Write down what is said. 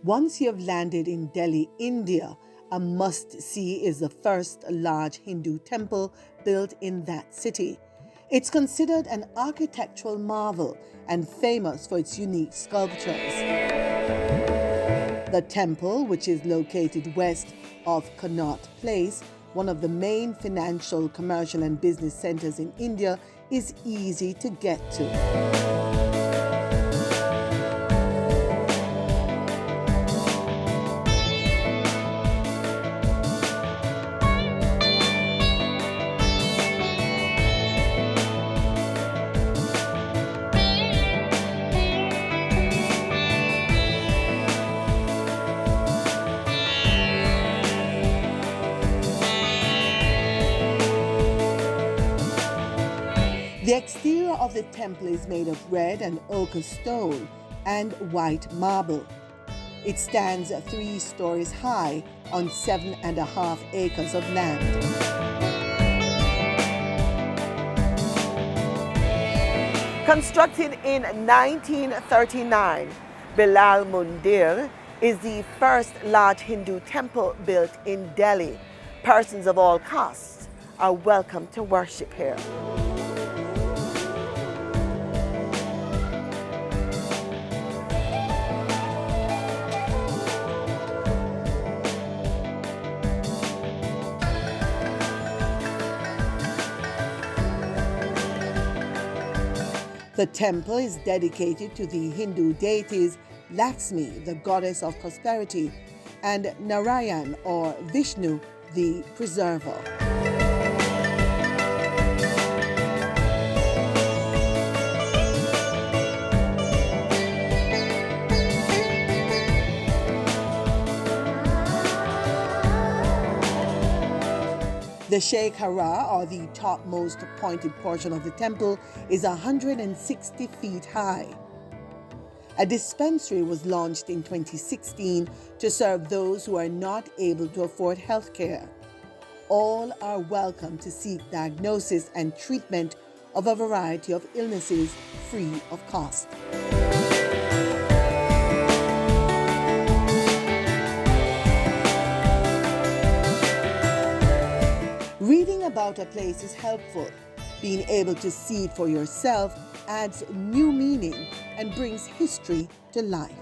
Once you have landed in Delhi, India, a must-see is the first large Hindu temple built in that city. It's considered an architectural marvel and famous for its unique sculptures. The temple, which is located west of Connaught Place, one of the main financial, commercial and business centers in India, is easy to get to. The exterior of the temple is made of red and ochre stone and white marble. It stands 3 stories high on 7.5 acres of land. Constructed in 1939, Bilal Mandir is the first large Hindu temple built in Delhi. Persons of all castes are welcome to worship here. The temple is dedicated to the Hindu deities Lakshmi, the goddess of prosperity, and Narain or Vishnu, the preserver. The Sheikh Hara, or the topmost pointed portion of the temple, is 160 feet high. A dispensary was launched in 2016 to serve those who are not able to afford health care. All are welcome to seek diagnosis and treatment of a variety of illnesses free of cost. Reading about a place is helpful. Being able to see it for yourself adds new meaning and brings history to life.